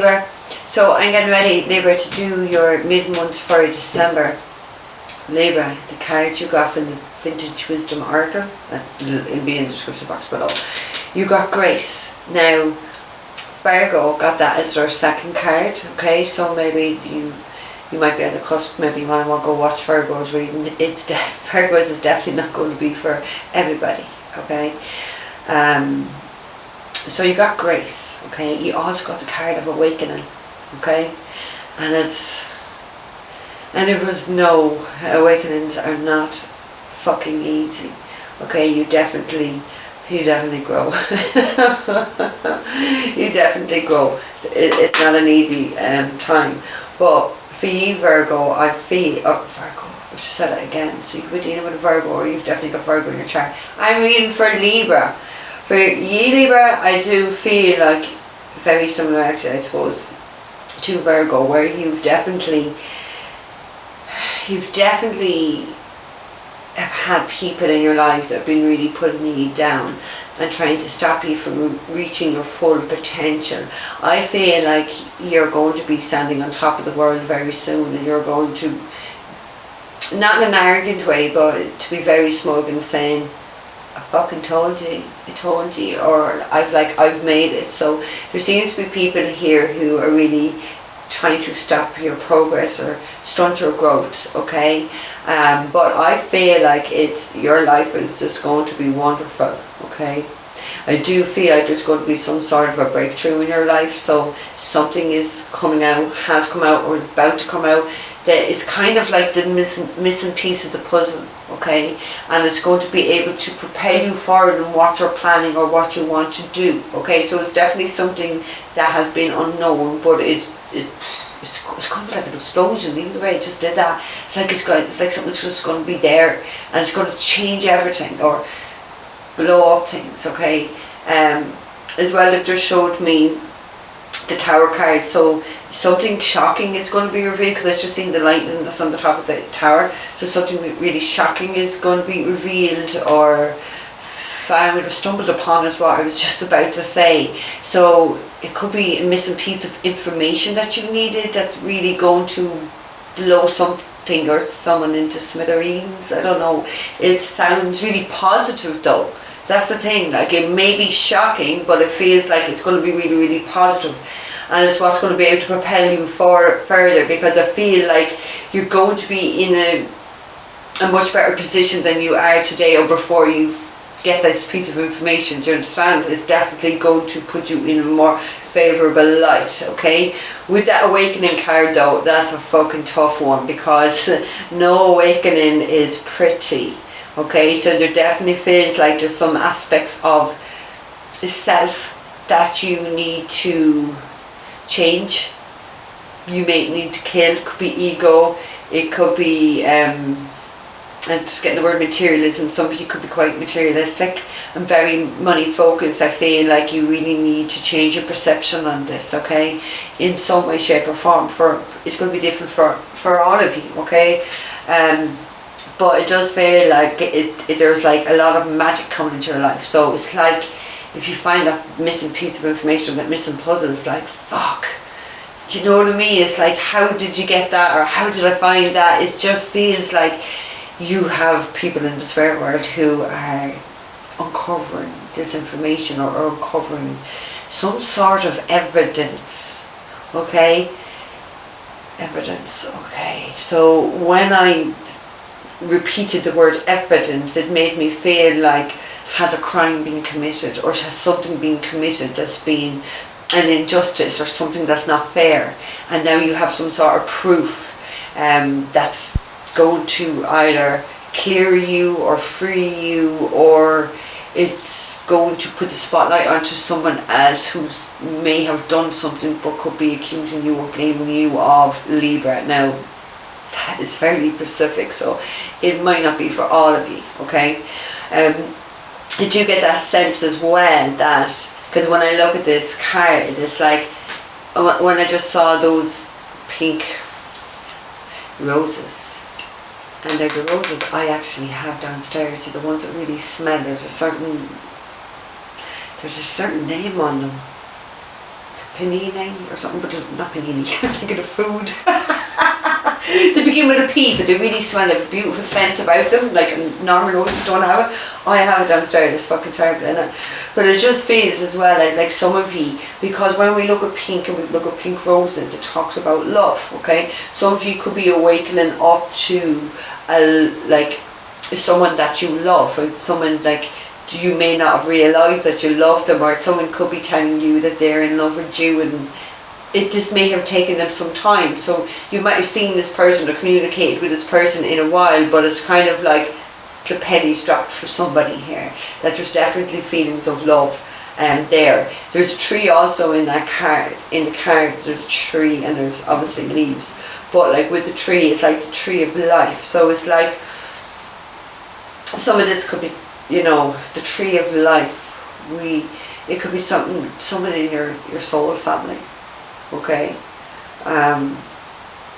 Libra. So I'm getting ready, Libra, to do your mid-month for December. Libra, the card you got from the Vintage Wisdom Oracle, it'll be in the description box below. You got Grace. Now, Virgo got that as their second card, okay? So maybe you might be on the cusp, maybe you might want to go watch Virgo's reading. Virgo's is definitely not going to be for everybody, okay? So you got Grace, okay? You also got the card of Awakening, okay? And it was no, awakenings are not fucking easy, okay? You definitely grow. You definitely grow. It's not an easy time. But for you, Virgo, I feel, Virgo, I should say that again. So you could be dealing with a Virgo, or you've definitely got Virgo in your chart. I'm reading for Libra. For you, Libra, I do feel like very similar, actually, I suppose, to Virgo, where you've definitely have had people in your life that have been really putting you down and trying to stop you from reaching your full potential. I feel like you're going to be standing on top of the world very soon, and you're going to, not in an arrogant way, but to be very smug and saying, I fucking told you, or I've made it. So there seems to be people here who are really trying to stop your progress or stunt your growth, okay? But I feel like your life is just going to be wonderful, okay? I do feel like there's going to be some sort of a breakthrough in your life. So something is coming out, has come out, or is about to come out, that is kind of like the missing piece of the puzzle, okay? And it's going to be able to propel you forward in what you're planning or what you want to do, okay? So it's definitely something that has been unknown, but it's going to be like an explosion. Even the way it just did that, it's like something's just going to be there, and it's going to change everything or blow up things, okay? As well, it just showed me the Tower card, so something shocking is going to be revealed, because I've just seen the lightning that's on the top of the tower. So something really shocking is going to be revealed, or found or stumbled upon, is what I was just about to say. So it could be a missing piece of information that you needed that's really going to blow something or someone into smithereens. I don't know. It sounds really positive though. That's the thing. Like, it may be shocking, but it feels like it's going to be really, really positive. And it's what's going to be able to propel you further, because I feel like you're going to be in a much better position than you are today, or before you get this piece of information. Do you understand? It's definitely going to put you in a more favourable light, okay? With that Awakening card though, that's a fucking tough one, because no awakening is pretty, okay? So there definitely feels like there's some aspects of self that you need to change. You may need to kill. It could be ego, it could be and just getting the word materialism. Some of you could be quite materialistic and very money focused. I feel like you really need to change your perception on this, okay, in some way, shape or form. It's going to be different for all of you, okay? But it does feel like there's like a lot of magic coming into your life. So it's like, if you find that missing piece of information, that missing puzzle, it's like, fuck. Do you know what I mean? It's like, how did you get that, or how did I find that? It just feels like you have people in the spirit world who are uncovering this information, or uncovering some sort of evidence, okay? Evidence, okay. So when I repeated the word evidence, it made me feel like, has a crime been committed, or has something been committed that's been an injustice, or something that's not fair, and now you have some sort of proof that's going to either clear you or free you, or it's going to put the spotlight onto someone else who may have done something but could be accusing you or blaming you of Libra. Now that is very specific, so it might not be for all of you, okay? I do get that sense as well, that, because when I look at this card, it's like, when I just saw those pink roses, and they're the roses I actually have downstairs, so the ones that really smell, there's a certain name on them. panini or something, but not panini, I'm thinking of food. They begin with a P, but they really smell like a beautiful scent about them, like normal ones don't have it. I have it downstairs, it's fucking terrible, isn't it? But it just feels as well like some of you, because when we look at pink and we look at pink roses, it talks about love, okay? Some of you could be awakening up to like someone that you love, or someone like you may not have realised that you love them, or someone could be telling you that they're in love with you, and it just may have taken them some time. So you might have seen this person or communicated with this person in a while, but it's kind of like the pennies dropped for somebody here, that there's definitely feelings of love there. There's a tree also in that card. In the card there's a tree and there's obviously leaves, but like with the tree, it's like the tree of life. So it's like some of this could be, you know, the tree of life. It could be someone in your soul family, okay?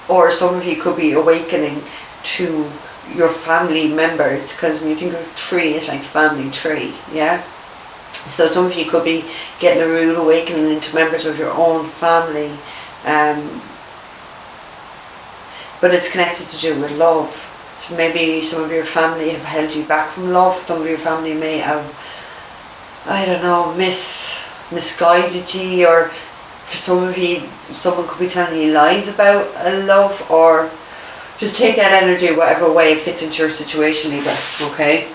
Or some of you could be awakening to your family members, because when you think of tree, it's like family tree, yeah? So some of you could be getting a rude awakening into members of your own family, but it's connected to do with love. So maybe some of your family have held you back from love. Some of your family may have, I don't know, misguided you, or for some of you, someone could be telling you lies about a love, or just take that energy whatever way it fits into your situation, Libra, okay?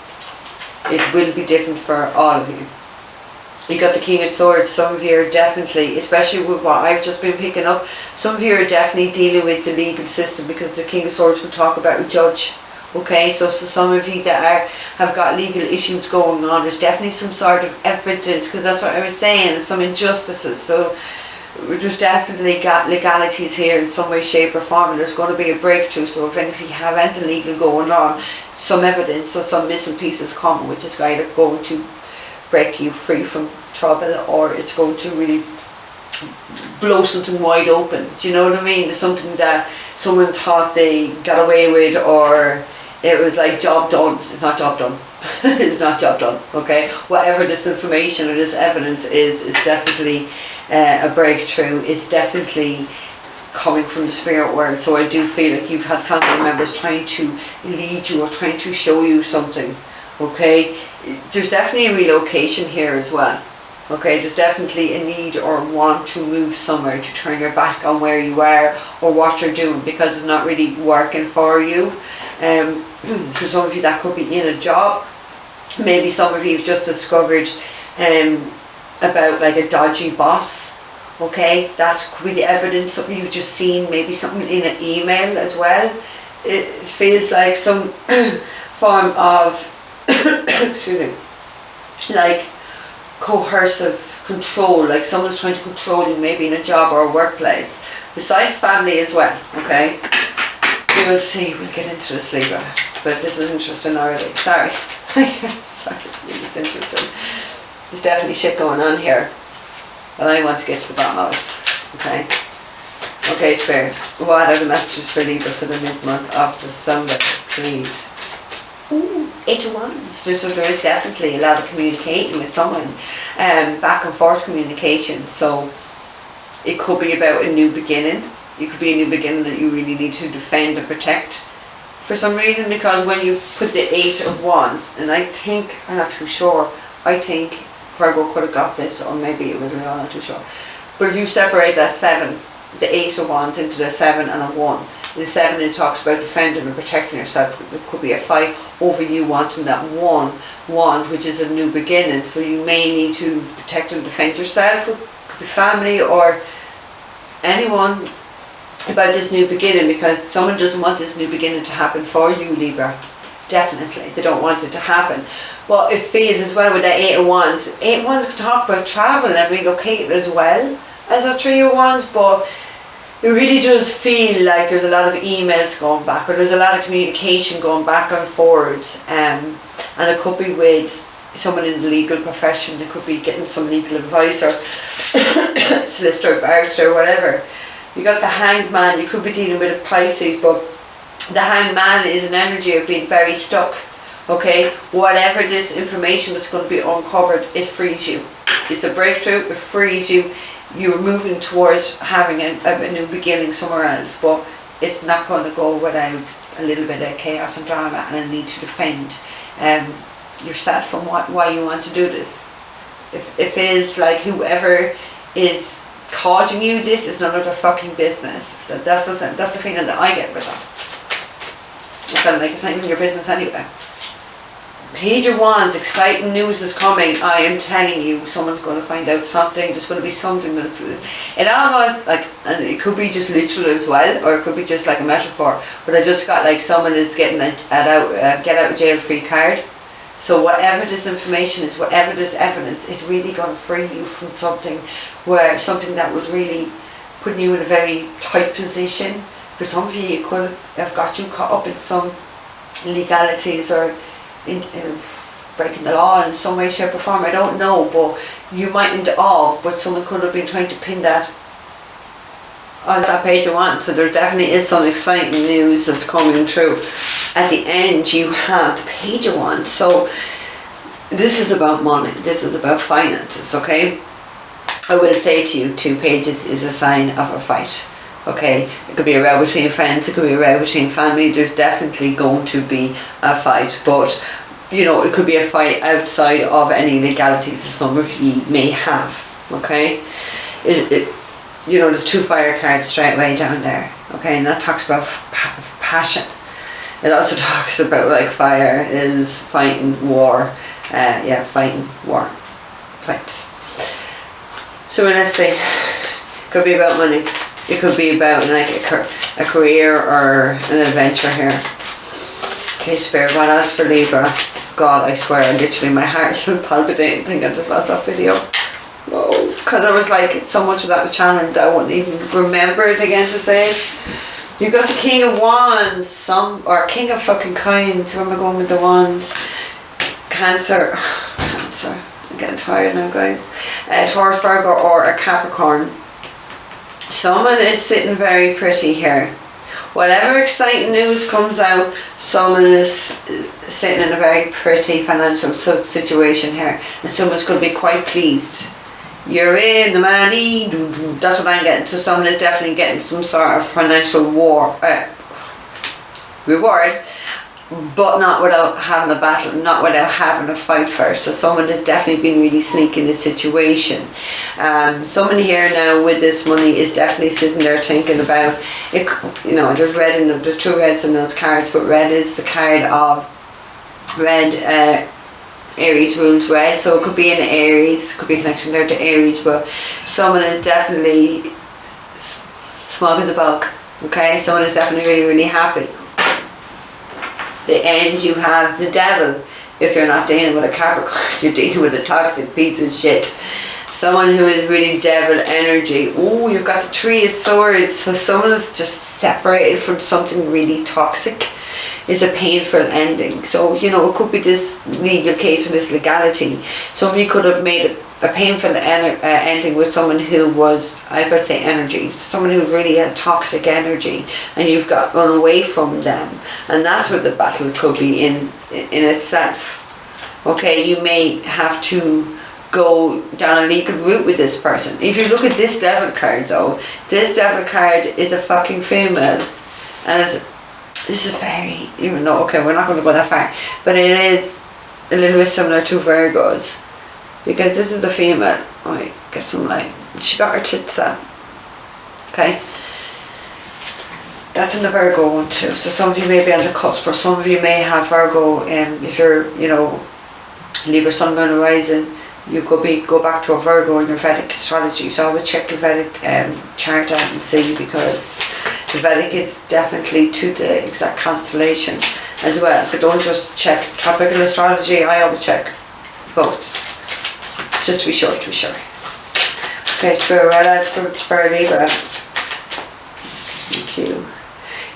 It will be different for all of you. You got the King of Swords. Some of you are definitely, especially with what I've just been picking up, some of you are definitely dealing with the legal system, because the King of Swords will talk about a judge, okay? So some of you that have got legal issues going on, there's definitely some sort of evidence, because that's what I was saying, some injustices. So there's definitely got legalities here in some way, shape or form, and there's going to be a breakthrough. So if any of you have anything legal going on, some evidence or some missing pieces come, which is either going to break you free from trouble, or it's going to really blow something wide open. Do you know what I mean? It's something that someone thought they got away with, or it was like job done. It's not job done. It's not job done, okay? Whatever this information or this evidence is, it's definitely a breakthrough. It's definitely coming from the spirit world. So I do feel like you've had family members trying to lead you or trying to show you something, okay? There's definitely a relocation here as well, okay? There's definitely a need or want to move somewhere, to turn your back on where you are or what you're doing, because it's not really working for you. For some of you, that could be in a job. Maybe some of you have just discovered about like a dodgy boss, okay? That's could be the evidence, something you've just seen, maybe something in an email as well. It feels like some form of excuse me, like coercive control, like someone's trying to control you, maybe in a job or a workplace, besides family as well, okay? We will see, we'll get into this, Libra, but this is interesting already. Sorry. Sorry, it's interesting. There's definitely shit going on here, but I want to get to the bottom of it, okay? Okay, Spirit, what are the messages for Libra for the mid-month of December, please? Ooh, 8 of Wands. So there is definitely a lot of communicating with someone, back and forth communication. So it could be about a new beginning. It could be a new beginning that you really need to defend and protect for some reason, because when you put the 8 of Wands, and I think, I'm not too sure, I think Virgo could have got this, or maybe it was Leo, I'm not too sure. But if you separate that 7, the 8 of Wands into the 7 and a 1, the 7 it talks about defending and protecting yourself. It could be a fight over you wanting that 1 wand, which is a new beginning. So you may need to protect and defend yourself. It could be family or anyone about this new beginning, because someone doesn't want this new beginning to happen for you, Libra. Definitely, they don't want it to happen. But it feels as well with that 8 of Wands. 8 of Wands can talk about travel and relocating as well as a 3 of Wands, but it really does feel like there's a lot of emails going back, or there's a lot of communication going back and forwards, and it could be with someone in the legal profession. It could be getting some legal advice, or solicitor, barrister, whatever. You got the Hanged Man. You could be dealing with a Pisces, but the Hanged Man is an energy of being very stuck, okay? Whatever this information that's going to be uncovered, it frees you. It's a breakthrough, it frees you. you're moving towards having a new beginning somewhere else, but it's not going to go without a little bit of chaos and drama and a need to defend yourself and why you want to do this. If it is like whoever is causing you this is none of their fucking business. That's the feeling that I get with that. I feel like it's not even your business anyway. Page of Wands, exciting news is coming. I am telling you, someone's going to find out something. There's going to be something that's, it almost like, and it could be just literal as well, or it could be just like a metaphor. But I just got like someone is getting a get out of jail free card. So whatever this information is, whatever this evidence, it's really going to free you from something that was really putting you in a very tight position. For some of you, it could have got you caught up in some legalities or in breaking the law in some way, shape or form. I don't know, but you mightn't have, but someone could have been trying to pin that on that page of Wands. So there definitely is some exciting news that's coming through. At the end you have the page of Wands. So this is about money, this is about finances, okay? I will say to you, 2 pages is a sign of a fight. Okay, it could be a row between friends, it could be a row between family. There's definitely going to be a fight, but you know, it could be a fight outside of any legalities that some of you may have. Okay, you know, there's 2 fire cards straight away down there. Okay, and that talks about passion. It also talks about like fire is fighting war. Fighting war, fights. So let's say, it could be about money. It could be about like a career or an adventure here. Okay, Spirit, what else for Libra? God, I swear, literally my heart's still palpitating. I think I just lost that video. Whoa, because I was like, so much of that was challenged, I wouldn't even remember it again to say it. You got the King of Wands, or King of fucking Coins. Where am I going with the Wands? Cancer. Cancer. I'm getting tired now, guys. Taurus, Virgo, or a Capricorn. Someone is sitting very pretty here. Whatever exciting news comes out, someone is sitting in a very pretty financial situation here, and someone's going to be quite pleased. You're in the money. That's what I'm getting. So someone is definitely getting some sort of financial reward, but not without having a battle, not without having a fight first. So someone has definitely been really sneaky in this situation. Someone here now with this money is definitely sitting there thinking about it. You know, there's 2 reds in those cards, but red is the card of red. Aries rules red, so it could be in Aries, could be a connection there to Aries, but someone is definitely smug in the bug. Okay, someone is definitely really, really happy. The end, you have the Devil. If you're not dealing with a Capricorn, you're dealing with a toxic piece of shit. Someone who is really devil energy. Oh, you've got the 3 of Swords. So someone is just separated from something really toxic. Is a painful ending. So, you know, it could be this legal case or this legality. Some of you could have made a painful ending with someone who was, I would say, energy. Someone who really has toxic energy, and you've got run away from them. And that's where the battle could be in itself. Okay, you may have to go down a legal route with this person. If you look at this Devil card though, this Devil card is a fucking female, and this is very, even though, okay, we're not going to go that far, but it is a little bit similar to Virgos, because this is the female. Oh, get some light. She got her tits out. Okay, that's in the Virgo one too. So some of you may be on the cusp, or some of you may have Virgo, and if you're, you know, Libra, Sun, Moon, and Rising, you could go back to a Virgo in your Vedic astrology. So I would check your Vedic chart out and see, because the Vedic is definitely to the exact constellation as well. So don't just check tropical astrology, I always check both, just to be sure, Okay, Spirit, right out for Libra. Thank you.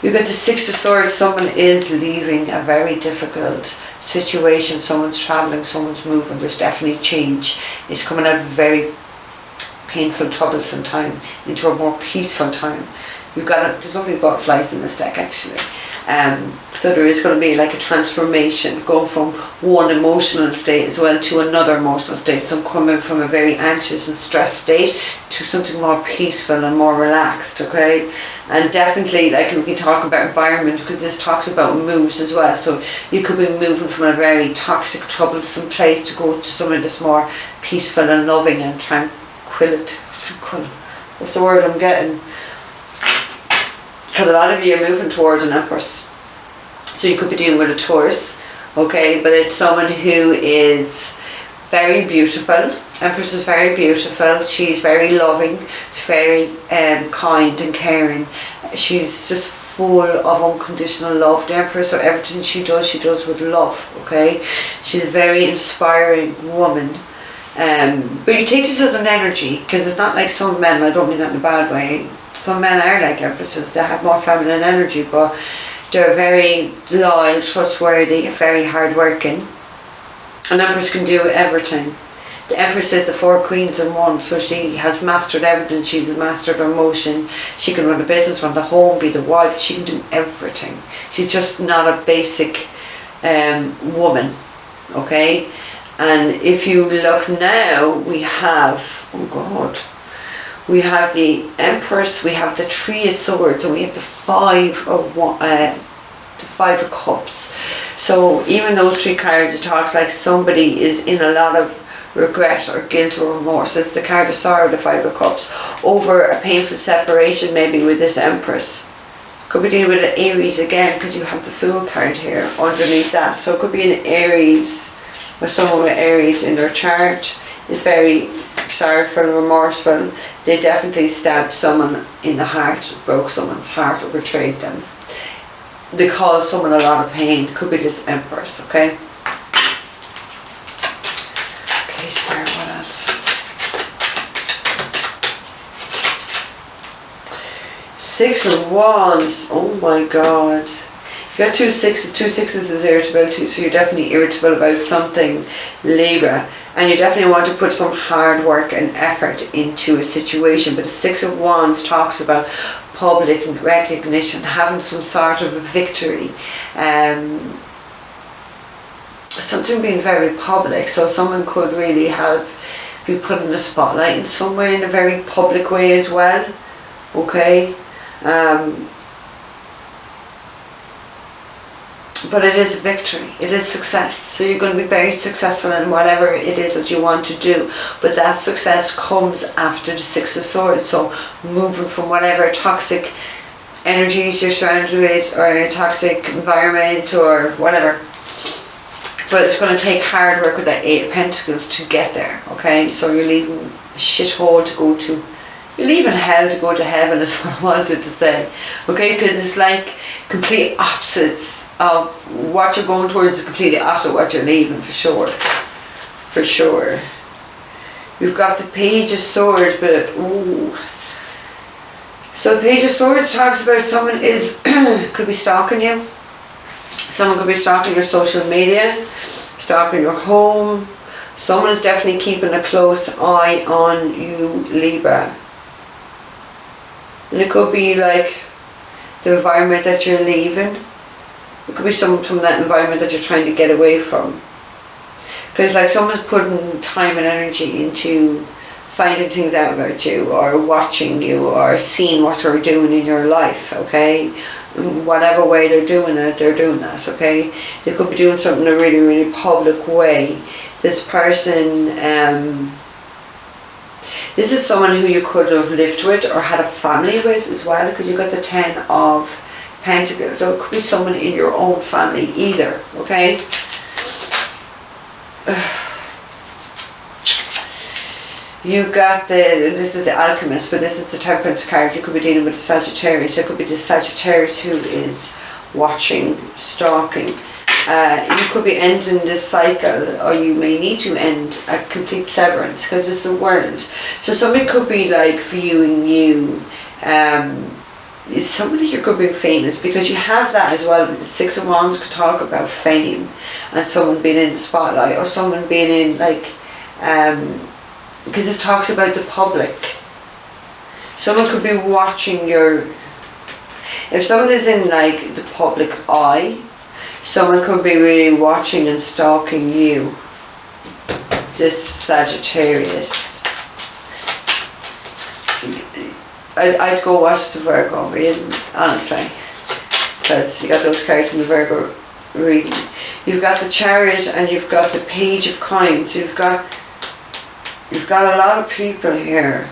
You got the 6 of Swords. Someone is leaving a very difficult situation. Someone's travelling, someone's moving. There's definitely change. It's coming out of a very painful, troublesome time into a more peaceful time. You've got there's lovely butterflies in this deck actually. So there is going to be like a transformation, going from one emotional state as well to another emotional state. So I'm coming from a very anxious and stressed state to something more peaceful and more relaxed, okay? And definitely, like, we can talk about environment, because this talks about moves as well. So you could be moving from a very toxic, troublesome place to go to somewhere that's more peaceful and loving and tranquil. What's the word I'm getting? Because a lot of you are moving towards an Empress. So you could be dealing with a Taurus, okay? But it's someone who is very beautiful. Empress is very beautiful. She's very loving. She's very kind and caring. She's just full of unconditional love. The Empress, so everything she does with love, okay? She's a very inspiring woman. But you take this as an energy, because it's not like some men, I don't mean that in a bad way. Some men are like Empresses, they have more feminine energy, but they're very loyal, trustworthy, very hardworking. An Empress can do everything. The Empress is the 4 queens in one, so she has mastered everything. She's mastered her emotion. She can run a business, run the home, be the wife. She can do everything. She's just not a basic woman, okay? And if you look now, we have, oh God, we have the Empress, we have the 3 of Swords, and we have the 5 of Cups. So even those 3 cards, it talks like somebody is in a lot of regret or guilt or remorse. It's the card of sorrow, the 5 of Cups, over a painful separation maybe with this Empress. Could be dealing with an Aries again, because you have the Fool card here underneath that. So it could be an Aries, or someone with Aries in their chart is very sorrowful, remorseful. They definitely stabbed someone in the heart, broke someone's heart, or betrayed them. They caused someone a lot of pain. Could be this Empress, okay? Okay, Spirit, what else? 6 of Wands. Oh my God. You got 2 6s. 2 6s is irritability, so you're definitely irritable about something, Libra. And you definitely want to put some hard work and effort into a situation. But the 6 of Wands talks about public recognition, having some sort of a victory. Something being very public. So someone could really be put in the spotlight in some way, in a very public way as well. Okay? But it is a victory, it is success. So you're going to be very successful in whatever it is that you want to do. But that success comes after the 6 of Swords. So moving from whatever toxic energies you're surrounded with, or a toxic environment, or whatever. But it's going to take hard work with that 8 of Pentacles to get there, okay? So you're leaving a shithole to go to. You're leaving hell to go to heaven is what I wanted to say, okay? Because it's like complete opposites. Of what you're going towards is completely opposite of what you're leaving, for sure. For sure. We've got the Page of Swords, but ooh. So the Page of Swords talks about someone could be stalking you. Someone could be stalking your social media, stalking your home. Someone's definitely keeping a close eye on you, Libra. And it could be like the environment that you're leaving. It could be someone from that environment that you're trying to get away from. Because like someone's putting time and energy into finding things out about you, or watching you, or seeing what you're doing in your life, okay? In whatever way they're doing it, they're doing that, okay? They could be doing something in a really, really public way. This person, this is someone who you could have lived with or had a family with as well, because you got the 10 of Pentacles. So it could be someone in your own family either, okay? You got this is the Alchemist, but this is the Temperance card. You could be dealing with the Sagittarius. It could be the Sagittarius who is watching, stalking. You could be ending this cycle, or you may need to end a complete severance, because it's the World. So somebody could be like viewing you, somebody here could be famous, because you have that as well. The 6 of Wands could talk about fame and someone being in the spotlight, or someone being in like, because this talks about the public. Someone could be watching your, if someone is in like the public eye, someone could be really watching and stalking you. This Sagittarius. I'd go watch the Virgo reading, honestly, because you got those cards in the Virgo reading. You've got the Chariot and you've got the Page of Coins. You've got a lot of people here.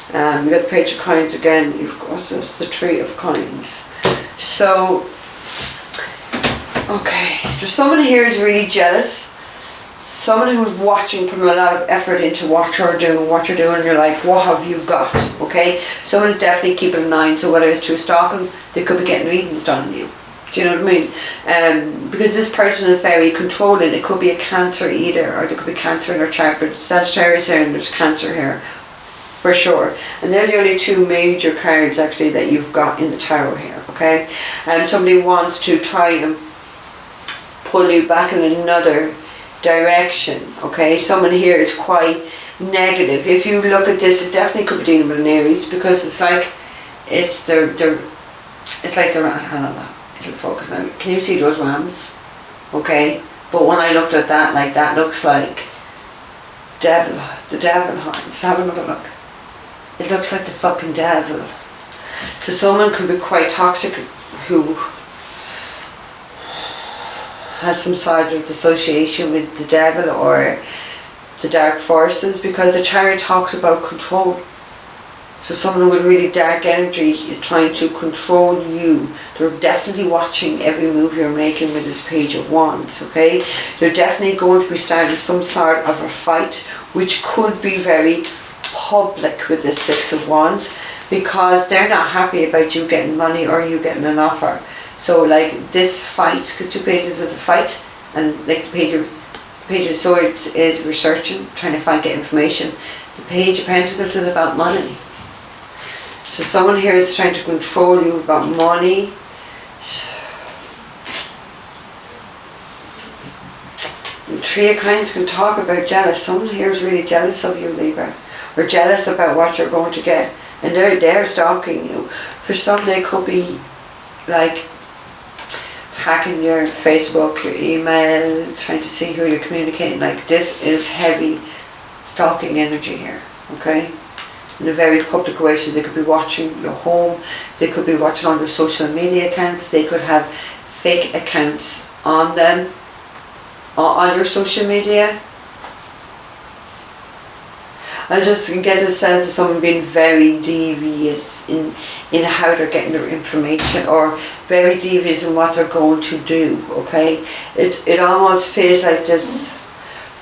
You've got the Page of Coins again. You've got this, the Tree of Coins. So, okay, there's someone here who's really jealous. Someone who's watching, putting a lot of effort into what you're doing in your life. What have you got? Okay, someone's definitely keeping an eye on. So whether it's through stalking, they could be getting readings done on you. Do you know what I mean? Because this person is very controlling. It could be a Cancer either, or there could be Cancer in their chart. But Sagittarius here and there's Cancer here, for sure. And they're the only two major cards actually that you've got in the tarot here. Okay, and somebody wants to try and pull you back in another direction. Okay, someone here is quite negative. If you look at this, it definitely could be dealing with an Aries, because it's like they're hang on, it'll focus now. Can you see those rams? Okay, but when I looked at that, like that looks like the devil horns. Have another look. It looks like the fucking devil. So someone could be quite toxic who has some sort of dissociation with the devil or the dark forces, because the Chariot talks about control. So someone with really dark energy is trying to control you. They're definitely watching every move you're making with this Page of Wands, okay? They're definitely going to be starting some sort of a fight, which could be very public with the Six of Wands, because they're not happy about you getting money or you getting an offer. So like this fight, because two pages is a fight, and like the Page of Swords is researching, trying to get information. The Page of Pentacles is about money. So someone here is trying to control you about money. The Tree of Coins can talk about jealous. Someone here is really jealous of you, Libra, or jealous about what you're going to get, and they're stalking you. For some, they could be like hacking your Facebook, your email, trying to see who you're communicating. Like this is heavy stalking energy here, okay? In a very public way. So they could be watching your home, they could be watching on their social media accounts, they could have fake accounts on them, on your social media. I just get a sense of someone being very devious in how they're getting their information, or very devious in what they're going to do, okay? It almost feels like this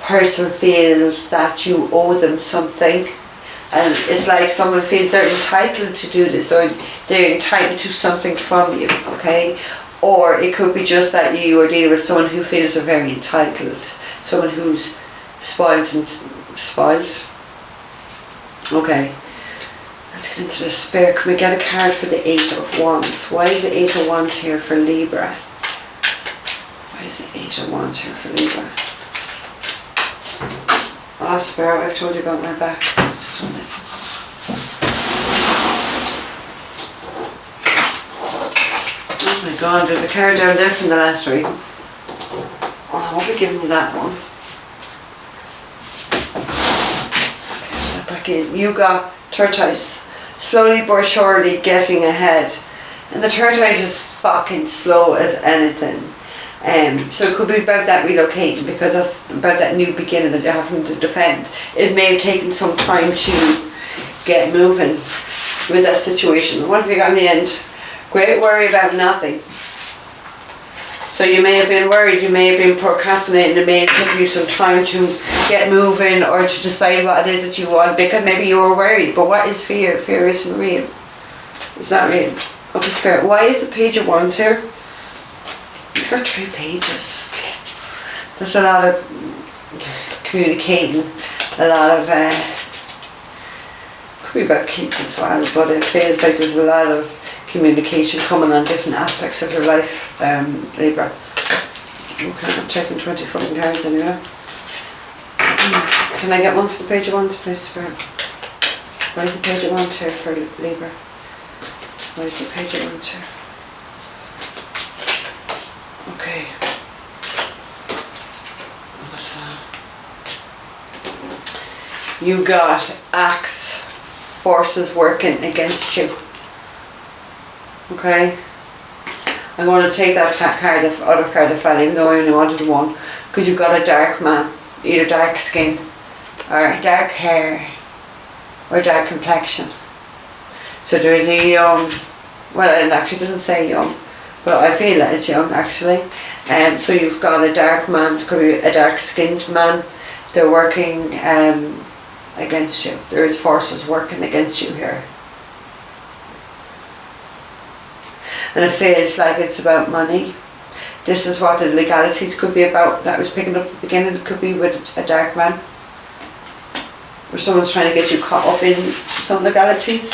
person feels that you owe them something, and it's like someone feels they're entitled to do this, or they're entitled to something from you, okay? Or it could be just that you are dealing with someone who feels they're very entitled, someone who's spoils. Okay, let's get into the spirit. Can we get a card for the Eight of Wands? Why is the Eight of Wands here for Libra? Why is the Eight of Wands here for Libra? Oh, Spirit, I've told you about my back. Just don't listen. Oh my God, there's a card down there from the last reading. Oh, I won't be giving you that one. Back in. You got tortoise, slowly but surely getting ahead, and the tortoise is fucking slow as anything. So it could be about that relocating, because that's about that new beginning that you're having to defend. It may have taken some time to get moving with that situation. What have you got in the end? Great worry about nothing. So you may have been worried, you may have been procrastinating, it may have taken you some time to get moving or to decide what it is that you want, because maybe you were worried. But what is fear? Fear isn't real. It's not real. Okay, Spirit, why is the Page of Wands here? You've got 3 pages. There's a lot of communicating, a lot of, could be about kids as well, but it feels like there's a lot of communication coming on different aspects of your life, Libra. Okay, I'm checking 20 fucking cards anyway. Can I get one for the Page of Wands, please, Spirit? Why is the Page of Wands here for Libra? Why is the Page of Wands here? Okay. You got axe forces working against you. Okay. I'm going to take that card, the other card that fell, even though I only wanted one, because you've got a dark man, either dark skin or dark hair or dark complexion. So there is a young, well, it actually doesn't say young, but I feel that it's young actually. So you've got a dark man, could be a dark skinned man. They're working against you. There is forces working against you here. And it feels like it's about money. This is what the legalities could be about that I was picking up at the beginning. It could be with a dark man. Or someone's trying to get you caught up in some legalities.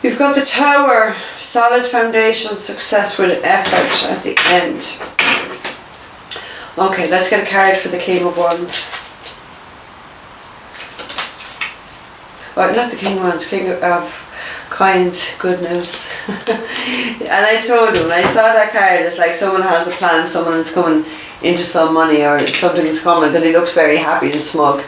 You've got the Tower, solid foundation, success with effort at the end. Okay, let's get a card for the King of Wands. Well, not the King of Wands, King of Coins, good news. And I told him, when I saw that card, it's like someone has a plan, someone is coming into some money or something's coming, because he looks very happy and smug.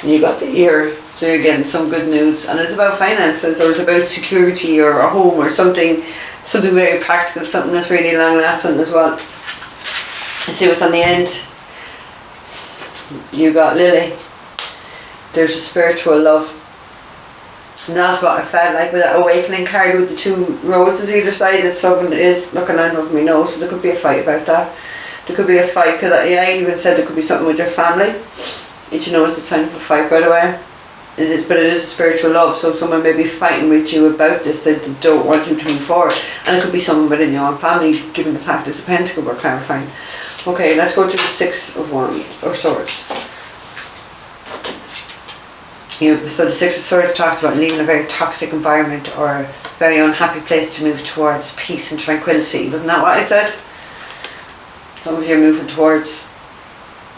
And you got the ear, so you're getting some good news. And it's about finances, or it's about security or a home or something very practical, something that's really long lasting as well. And see what's on the end. You got Lily. There's a spiritual love. And that's what I felt like with that awakening card with the two roses either side. It's someone that is looking under me nose, so there could be a fight about that. There could be a fight, because I even said there could be something with your family. Each know it's a sign of a fight, by the way. It is, but it is a spiritual love, so someone may be fighting with you about this, that they don't want you to move forward. And it could be someone within your own family, given the fact it's a pentacle we're clarifying. Okay, let's go to the Six of Wands, or Swords. So the Six of Swords talks about leaving a very toxic environment or a very unhappy place to move towards peace and tranquility. Wasn't that what I said? Some of you are moving towards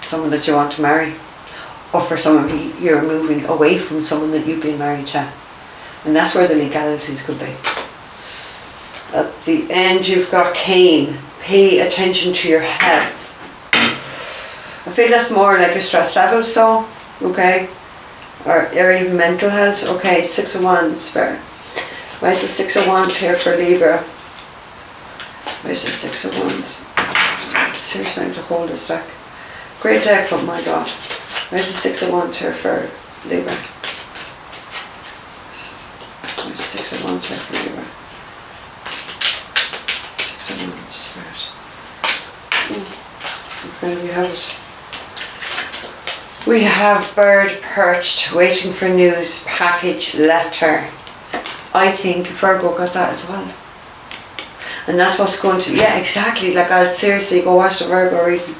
someone that you want to marry. Or for some of you, you're moving away from someone that you've been married to. And that's where the legalities could be. At the end, you've got Cain. Pay attention to your health. I feel that's more like your stress level, so, okay? Or even mental health. Okay, Six of Wands, Spirit. Why is the Six of Wands here for Libra? Why is the Six of Wands? Seriously, I have to hold this deck. Great deck, oh my god. Where's the Six of Wands here for Libra? Where's the Six of Wands here for Libra? Six of Wands, Spirit. Okay, we have it. We have bird perched, waiting for news, package, letter. I think Virgo got that as well. And that's what's going to, yeah, exactly. Like, I'll seriously go watch the Virgo reading.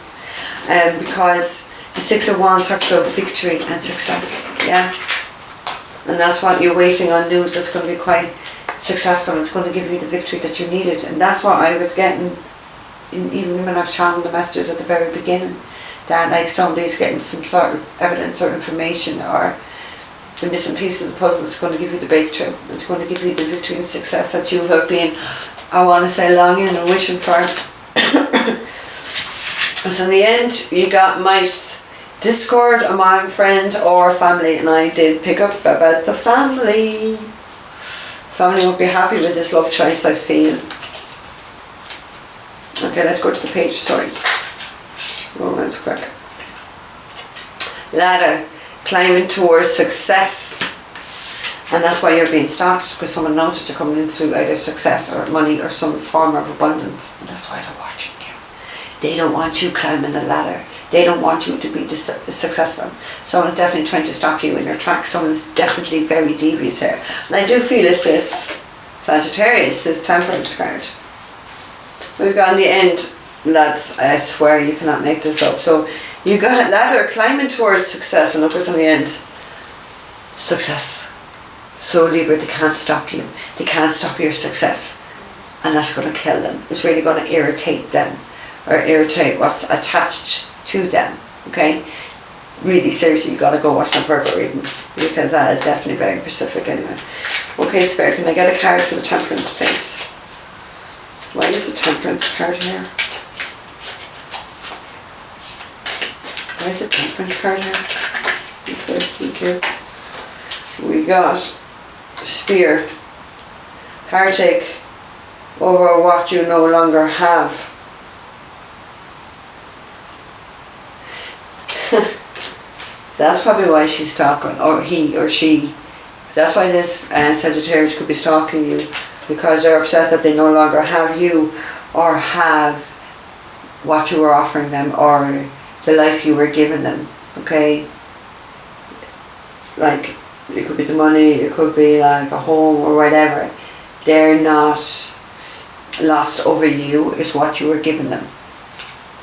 Because the Six of Wands talks about victory and success, yeah? And that's what you're waiting on, news that's going to be quite successful. It's going to give you the victory that you needed. And that's what I was getting, even when I've channeled the messages at the very beginning, that like somebody's getting some sort of evidence or information or the missing piece of the puzzle that's going to give you the breakthrough. It's going to give you the victory and success that you have been, I want to say, longing and wishing for. So in the end, you got mice, discord among friend or family, and I did pick up about the family. Family won't be happy with this love choice, I feel. Okay, let's go to the Page of Swords. Romance quick. Ladder, climbing towards success. And that's why you're being stalked, because someone knows that you're coming into either success or money or some form of abundance. And that's why they're watching you. They don't want you climbing the ladder. They don't want you to be successful. Someone's definitely trying to stop you in your tracks. Someone's definitely very devious here. And I do feel it's this Sagittarius, this Temperance card. We've got in the end, lads, I swear you cannot make this up. So you got ladder, climbing towards success, and look what's in the end. Success. So Libra, they can't stop you. They can't stop your success. And that's going to kill them. It's really going to irritate them. Or irritate what's attached to them. Okay? Really, seriously, you got to go watch that Virgo reading. Because that is definitely very specific anyway. Okay, Spirit, can I get a card for the Temperance, please? Why is the Temperance card here? Where's the Temperance card here? Okay, thank you. We got Spear. Heartache over what you no longer have. That's probably why she's stalking, or he or she. That's why this Sagittarius could be stalking you, because they're upset that they no longer have you, or have what you were offering them, or the life you were giving them. Okay, like it could be the money, it could be like a home or whatever. They're not lost over you, it's what you were giving them.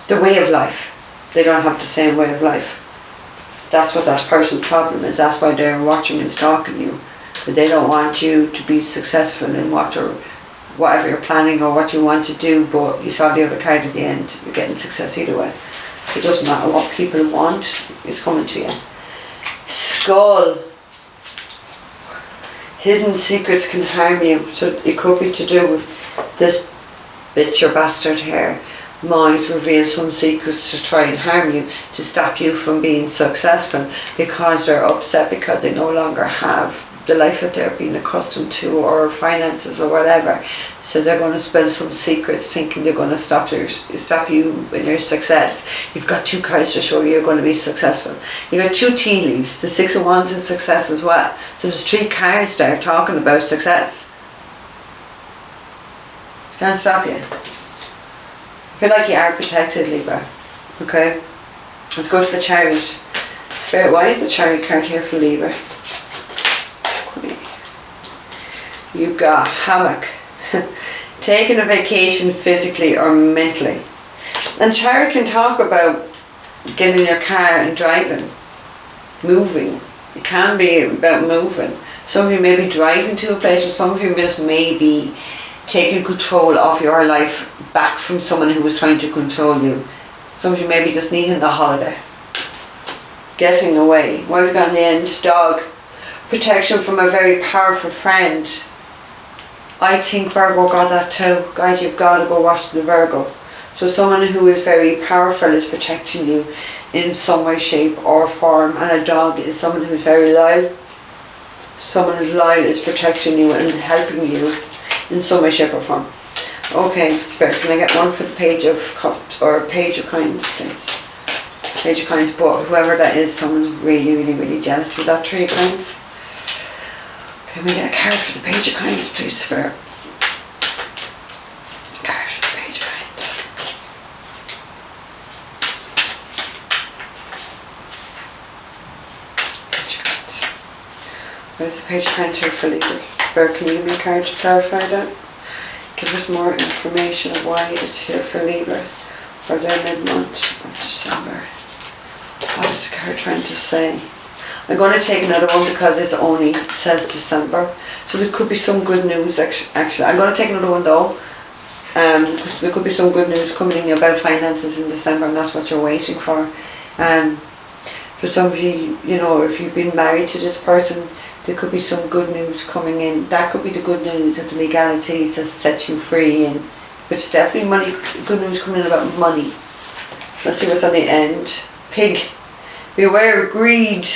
The way of life. They don't have the same way of life. That's what that person's problem is. That's why they're watching and stalking you. But they don't want you to be successful in whatever you're planning or what you want to do, but you saw the other card at the end. You're getting success either way. It doesn't matter what people want, it's coming to you. Skull. Hidden secrets can harm you. So it could be to do with this bitch or bastard here might reveal some secrets to try and harm you, to stop you from being successful, because they're upset because they no longer have the life that they're being accustomed to, or finances or whatever. So they're going to spill some secrets thinking they're going to stop you in your success. You've got 2 cards to show you're going to be successful. You've got 2 tea leaves. The 6 of Wands is success as well. So there's 3 cards there talking about success. Can't stop you. I feel like you are protected, Libra. Okay? Let's go to the Chariot. Spirit, why is the Chariot card here for Libra? You've got hammock. Taking a vacation physically or mentally. And Chariot can talk about getting in your car and driving. Moving. It can be about moving. Some of you may be driving to a place, or some of you just may be taking control of your life back from someone who was trying to control you. Some of you may be just needing the holiday. Getting away. What have we got in the end? Dog. Protection from a very powerful friend. I think Virgo got that too. Guys, you've got to go watch the Virgo. So someone who is very powerful is protecting you in some way, shape or form. And a dog is someone who's very loyal. Someone who's loyal is protecting you and helping you in some way, shape or form. Okay, Spirit, can I get one for the Page of Cups, or Page of Coins, please? Page of Coins, but whoever that is, someone's really, really, really jealous with that 3 of Coins. Can we get a card for the Page of Coins, please, Spirit? Card for the Page of Coins. Page of Coins. Where's the Page of Coins here for Libra? Spirit, can you give me a card to clarify that? Give us more information of why it's here for Libra for their mid-month of December. What is the card trying to say? I'm going to take another one because it only says December. So there could be some good news actually. I'm going to take another one though. Because there could be some good news coming in about finances in December, and that's what you're waiting for. For some of you, you know, if you've been married to this person, there could be some good news coming in. That could be the good news that the legalities has set you free, and it's definitely money. Good news coming in about money. Let's see what's on the end. Pig. Beware of greed.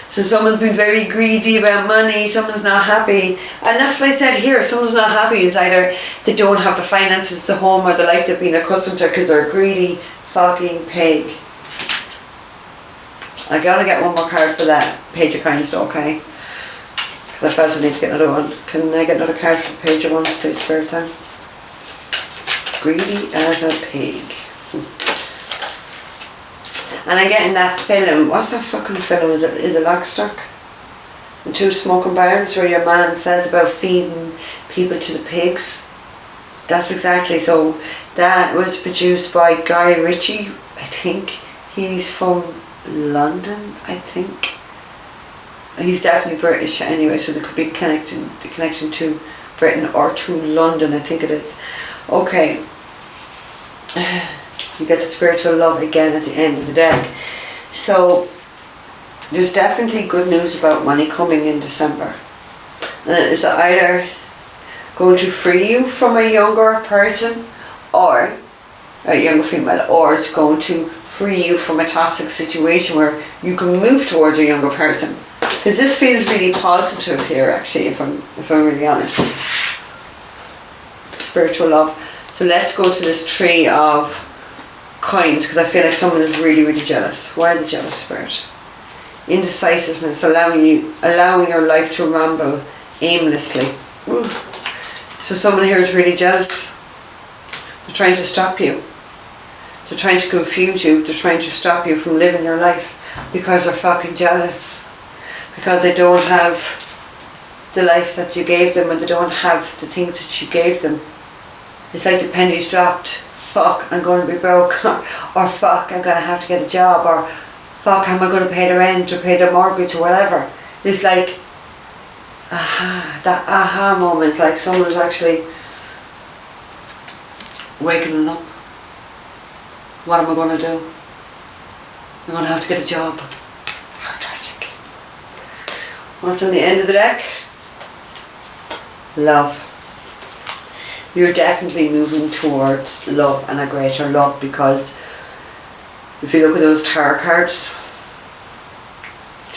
So someone's been very greedy about money, someone's not happy. And that's what I said here, someone's not happy is either they don't have the finances, the home or the life they've been accustomed to because they're a greedy fucking pig. I gotta get one more card for that Page of Coins though, okay? Because I felt I need to get another one. Can I get another card for the Page of Wands, please, Spirit time? Greedy as a pig. And I'm getting that film. What's that fucking film? Is it the Lockstock? The 2 Smoking Barrels, where your man says about feeding people to the pigs. That's exactly so. That was produced by Guy Ritchie, I think. He's from London, I think. He's definitely British anyway, so there could be the connection to Britain or to London, I think it is. Okay. You get the spiritual love again at the end of the deck. So there's definitely good news about money coming in December. And it's either going to free you from a younger person, or a younger female, or it's going to free you from a toxic situation where you can move towards a younger person. Because this feels really positive here, actually, if I'm really honest. Spiritual love. So let's go to this tree of coins, because I feel like someone is really, really jealous. Why are they jealous, Spirit? Indecisiveness, allowing your life to ramble aimlessly. Ooh. So someone here is really jealous. They're trying to stop you. They're trying to confuse you. They're trying to stop you from living your life because they're fucking jealous. Because they don't have the life that you gave them, and they don't have the things that you gave them. It's like the pennies dropped. Fuck, I'm going to be broke. Or fuck, I'm going to have to get a job. Or fuck, how am I going to pay the rent or pay the mortgage or whatever. It's like, aha, that aha moment, like someone's actually waking up. What am I going to do? I'm going to have to get a job. How tragic. What's on the end of the deck? Love. You're definitely moving towards love and a greater love, because if you look at those tarot cards,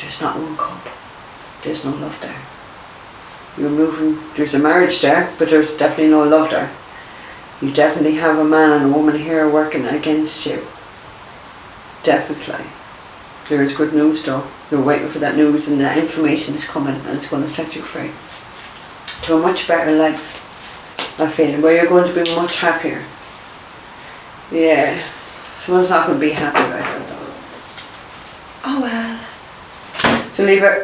there's not one cup. There's no love there. You're moving, there's a marriage there, but there's definitely no love there. You definitely have a man and a woman here working against you. Definitely. There is good news though. You're waiting for that news, and that information is coming, and it's going to set you free to a much better life. I feel where you're going to be much happier. Yeah. Someone's not going to be happy right now though. Oh well. So Libra,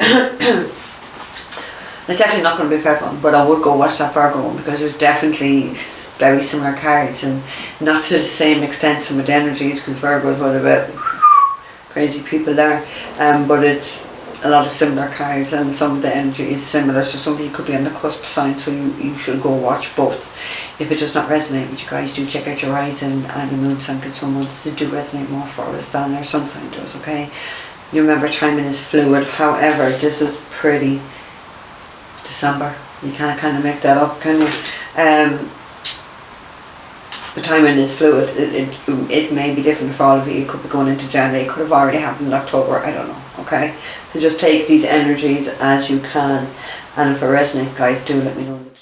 it's definitely not going to be purple, but I would go watch that Virgo one, because there's definitely very similar cards, and not to the same extent some of the energies, because Virgo is one of the crazy people there, but it's a lot of similar cards, and some of the energy is similar, so somebody could be on the cusp sign, so you should go watch both. If it does not resonate with you guys, do check out your rising and the moon sign, because some ones do resonate more for us than their sun sign does, okay? You remember timing is fluid, however, this is pretty December. You can't kind of make that up, can you? The timing is fluid. It may be different for all of you. It could be going into January. It could have already happened in October. I don't know. Okay? So just take these energies as you can. And if it resonates, guys, do let me know.